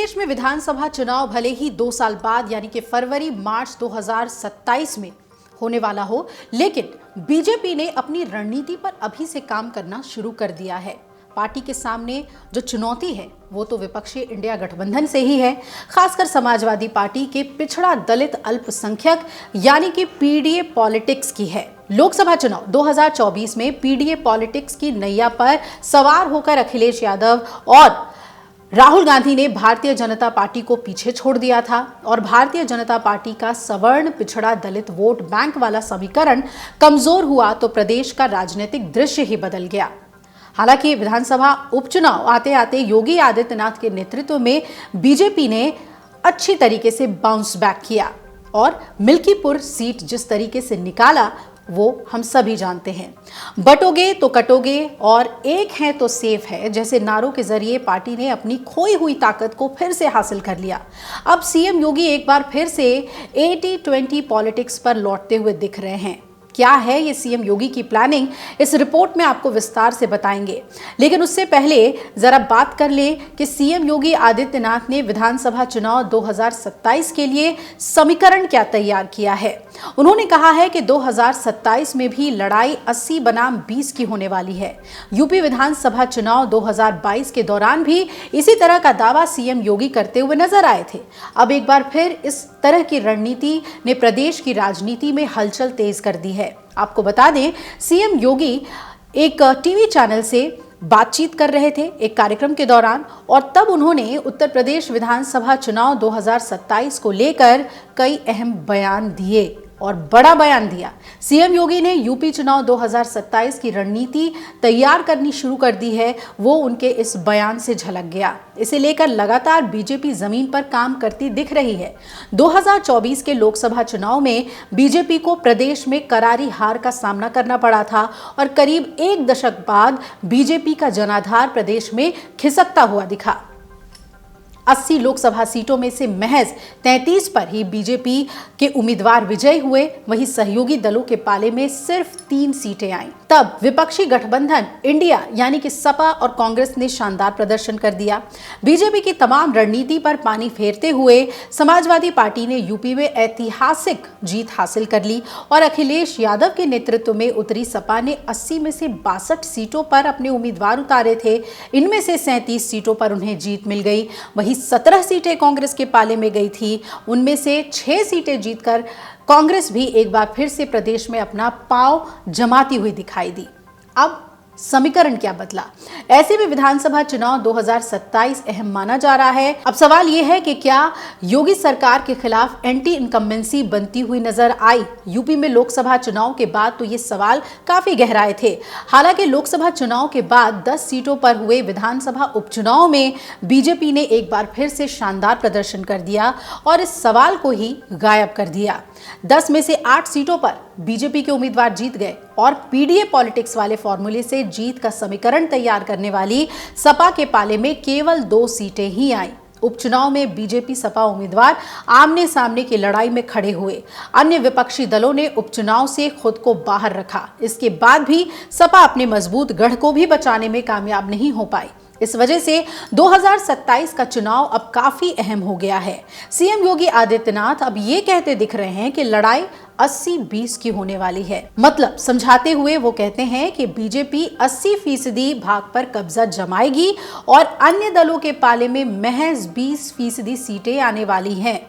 प्रदेश में विधानसभा चुनाव भले ही 2 साल बाद यानी कि फरवरी मार्च 2027 में होने वाला हो, लेकिन बीजेपी ने अपनी रणनीति पर अभी से काम करना शुरू कर दिया है। पार्टी के सामने जो चुनौती है वो तो विपक्षी इंडिया गठबंधन से ही है, खासकर समाजवादी पार्टी के पिछड़ा दलित अल्पसंख्यक यानी कि पीडीए पॉलिटिक्स की है। लोकसभा चुनाव 2024 में पीडीए पॉलिटिक्स की नैया पर सवार होकर अखिलेश यादव और राहुल गांधी ने भारतीय जनता पार्टी को पीछे छोड़ दिया था और भारतीय जनता पार्टी का सवर्ण पिछड़ा दलित वोट बैंक वाला समीकरण कमजोर हुआ तो प्रदेश का राजनीतिक दृश्य ही बदल गया। हालांकि विधानसभा उपचुनाव आते आते योगी आदित्यनाथ के नेतृत्व में बीजेपी ने अच्छी तरीके से बाउंस बैक किया और मिल्कीपुर सीट जिस तरीके से निकाला वो हम सभी जानते हैं। बटोगे तो कटोगे और एक है तो सेफ है जैसे नारों के जरिए पार्टी ने अपनी खोई हुई ताकत को फिर से हासिल कर लिया। अब सीएम योगी एक बार फिर से 80-20 पॉलिटिक्स पर लौटते हुए दिख रहे हैं। क्या है ये सीएम योगी की प्लानिंग, इस रिपोर्ट में आपको विस्तार से बताएंगे। लेकिन उससे पहले जरा बात कर ले कि सीएम योगी आदित्यनाथ ने विधानसभा चुनाव 2027 के लिए समीकरण क्या तैयार किया है। उन्होंने कहा है कि 2027 में भी लड़ाई 80 बनाम 20 की होने वाली है। यूपी विधानसभा चुनाव 2022 के दौरान भी इसी तरह का दावा सीएम योगी करते हुए नजर आए थे। अब एक बार फिर इस तरह की रणनीति ने प्रदेश की राजनीति में हलचल तेज कर दी है। आपको बता दें, सीएम योगी एक टीवी चैनल से बातचीत कर रहे थे एक कार्यक्रम के दौरान और तब उन्होंने उत्तर प्रदेश विधानसभा चुनाव 2027 को लेकर कई अहम बयान दिए और बड़ा बयान दिया। सीएम योगी ने यूपी चुनाव 2027 की रणनीति तैयार करनी शुरू कर दी है, वो उनके इस बयान से झलक गया। इसे लेकर लगातार बीजेपी जमीन पर काम करती दिख रही है। 2024 के लोकसभा चुनाव में बीजेपी को प्रदेश में करारी हार का सामना करना पड़ा था और करीब एक दशक बाद बीजेपी का जनाधार प्रदेश में खिसकता हुआ दिखा। 80 लोकसभा सीटों में से महज 33 पर ही बीजेपी के उम्मीदवार विजयी हुए, वहीं सहयोगी दलों के पाले में सिर्फ 3 सीटें आईं। तब विपक्षी गठबंधन इंडिया यानी कि सपा और कांग्रेस ने शानदार प्रदर्शन कर दिया। बीजेपी की तमाम रणनीति पर पानी फेरते हुए समाजवादी पार्टी ने यूपी में ऐतिहासिक जीत हासिल कर ली और अखिलेश यादव के नेतृत्व में उतरी सपा ने 80 में से 62 सीटों पर अपने उम्मीदवार उतारे थे। इनमें से 37 सीटों पर उन्हें जीत मिल गई। वहीं 17 सीटें कांग्रेस के पाले में गई थी। उनमें से 6 सीटें जीतकर कांग्रेस भी एक बार फिर से प्रदेश में अपना पांव जमाती हुई दिखाई दी। अब समीकरण क्या बदला? ऐसे में विधानसभा चुनाव 2027 अहम माना जा रहा है। अब सवाल यह है कि क्या योगी सरकार के खिलाफ एंटी इनकम्बेंसी बनती हुई नजर आई? यूपी में लोकसभा चुनाव के बाद तो ये सवाल काफी गहराए थे। हालांकि लोकसभा चुनाव के बाद 10 सीटों पर हुए विधानसभा उपचुनाव में बीजेपी ने एक बार फिर से शानदार प्रदर्शन कर दिया और इस सवाल को ही गायब कर दिया। 10 में से 8 सीटों पर बीजेपी के उम्मीदवार जीत गए और पीडीए पॉलिटिक्स वाले फॉर्मूले से जीत का समीकरण तैयार करने वाली सपा के पाले में केवल 2 सीटें ही आईं। उपचुनाव में बीजेपी सपा उम्मीदवार आमने सामने की लड़ाई में खड़े हुए। अन्य विपक्षी दलों ने उपचुनाव से खुद को बाहर रखा। इसके बाद भी सपा अपने मजबूत गढ़ को भी बचाने में कामयाब नहीं हो पाई। इस वजह से 2027 का चुनाव अब काफी अहम हो गया है। सीएम योगी आदित्यनाथ अब ये कहते दिख रहे हैं कि लड़ाई 80-20 की होने वाली है। मतलब समझाते हुए वो कहते हैं कि बीजेपी 80% भाग पर कब्जा जमाएगी और अन्य दलों के पाले में महज 20% सीटें आने वाली हैं।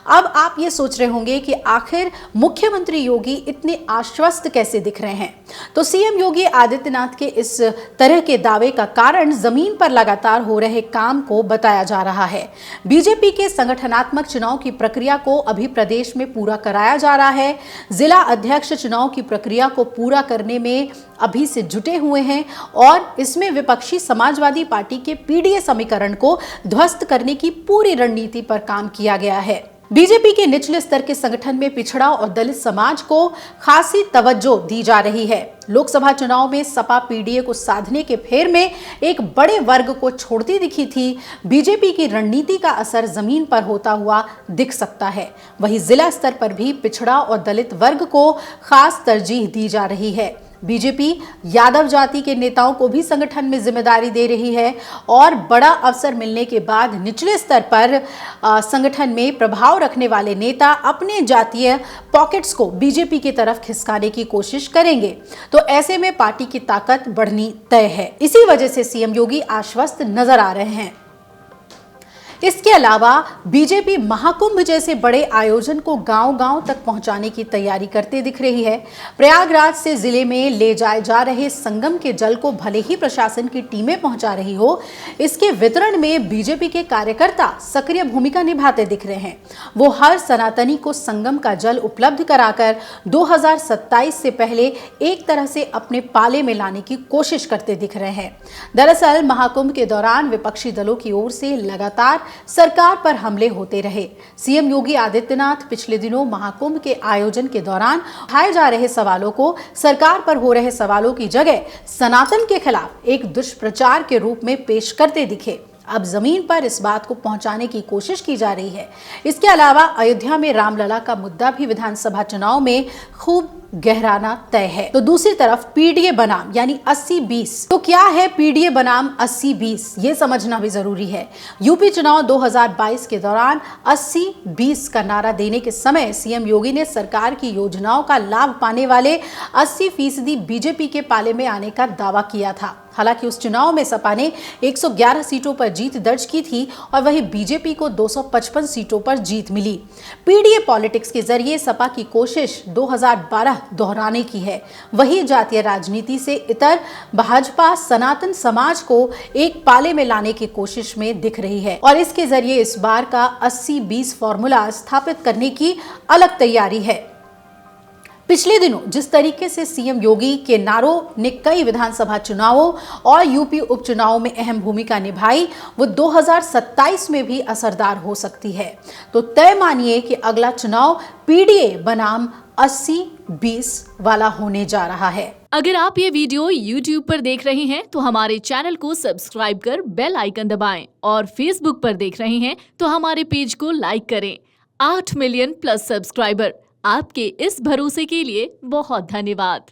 अब आप ये सोच रहे होंगे कि आखिर मुख्यमंत्री योगी इतने आश्वस्त कैसे दिख रहे हैं? तो सीएम योगी आदित्यनाथ के इस तरह के दावे का कारण जमीन पर लगातार हो रहे काम को बताया जा रहा है। बीजेपी के संगठनात्मक चुनाव की प्रक्रिया को अभी प्रदेश में पूरा कराया जा रहा है। जिला अध्यक्ष चुनाव की प्रक्रिया को पूरा करने में अभी से जुटे हुए हैं और इसमें विपक्षी समाजवादी पार्टी के पीडीए समीकरण को ध्वस्त करने की पूरी रणनीति पर काम किया गया है। बीजेपी के निचले स्तर के संगठन में पिछड़ा और दलित समाज को खासी तवज्जो दी जा रही है। लोकसभा चुनाव में सपा पीडीए को साधने के फेर में एक बड़े वर्ग को छोड़ती दिखी थी। बीजेपी की रणनीति का असर जमीन पर होता हुआ दिख सकता है। वहीं जिला स्तर पर भी पिछड़ा और दलित वर्ग को खास तरजीह दी जा रही है। बीजेपी यादव जाति के नेताओं को भी संगठन में जिम्मेदारी दे रही है और बड़ा अवसर मिलने के बाद निचले स्तर पर संगठन में प्रभाव रखने वाले नेता अपने जातीय पॉकेट्स को बीजेपी की तरफ खिसकाने की कोशिश करेंगे। तो ऐसे में पार्टी की ताकत बढ़नी तय है। इसी वजह से सीएम योगी आश्वस्त नजर आ रहे हैं। इसके अलावा बीजेपी महाकुंभ जैसे बड़े आयोजन को गांव-गांव तक पहुंचाने की तैयारी करते दिख रही है। प्रयागराज से जिले में ले जाए जा रहे संगम के जल को भले ही प्रशासन की टीमें पहुंचा रही हो, इसके वितरण में बीजेपी के कार्यकर्ता सक्रिय भूमिका निभाते दिख रहे हैं। वो हर सनातनी को संगम का जल उपलब्ध कराकर 2027 से पहले एक तरह से अपने पाले में लाने की कोशिश करते दिख रहे हैं। दरअसल महाकुंभ के दौरान विपक्षी दलों की ओर से लगातार सरकार पर हमले होते रहे। सीएम योगी आदित्यनाथ पिछले दिनों महाकुंभ के आयोजन के दौरान उठाए जा रहे सवालों को सरकार पर हो रहे सवालों की जगह सनातन के खिलाफ एक दुष्प्रचार के रूप में पेश करते दिखे। अब जमीन पर इस बात को पहुंचाने की कोशिश की जा रही है। इसके अलावा अयोध्या में रामलला का मुद्दा भी विधानसभा चुनाव में खूब गहराना तय है। तो दूसरी तरफ पीडीए बनाम यानी 80-20। तो क्या है पीडीए बनाम 80-20, ये समझना भी जरूरी है। यूपी चुनाव 2022 के दौरान 80-20 का नारा देने के समय सीएम योगी ने सरकार की योजनाओं का लाभ पाने वाले 80% बीजेपी के पाले में आने का दावा किया था। हालांकि उस चुनाव में सपा ने 111 सीटों पर जीत दर्ज की थी और वहीं बीजेपी को 255 सीटों पर जीत मिली। पीडीए पॉलिटिक्स के जरिए सपा की कोशिश 2012 दोहराने की है। वही जातीय राजनीति से इतर भाजपा सनातन समाज को एक पाले में लाने की कोशिश में दिख रही है और इसके जरिए इस बार का 80-20 फॉर्मूला स्थापित करने की अलग तैयारी है। पिछले दिनों जिस तरीके से सीएम योगी के नारों ने कई विधानसभा चुनावों और यूपी उपचुनावों में अहम भूमिका निभाई, वो 2027 में भी असरदार हो सकती है। तो तय मानिए कि अगला चुनाव पीडीए बनाम 80-20 वाला होने जा रहा है। अगर आप ये वीडियो YouTube पर देख रहे हैं तो हमारे चैनल को सब्सक्राइब कर बेल आइकन दबाएं और Facebook पर देख रहे हैं तो हमारे पेज को लाइक करें। 8 मिलियन प्लस सब्सक्राइबर, आपके इस भरोसे के लिए बहुत धन्यवाद।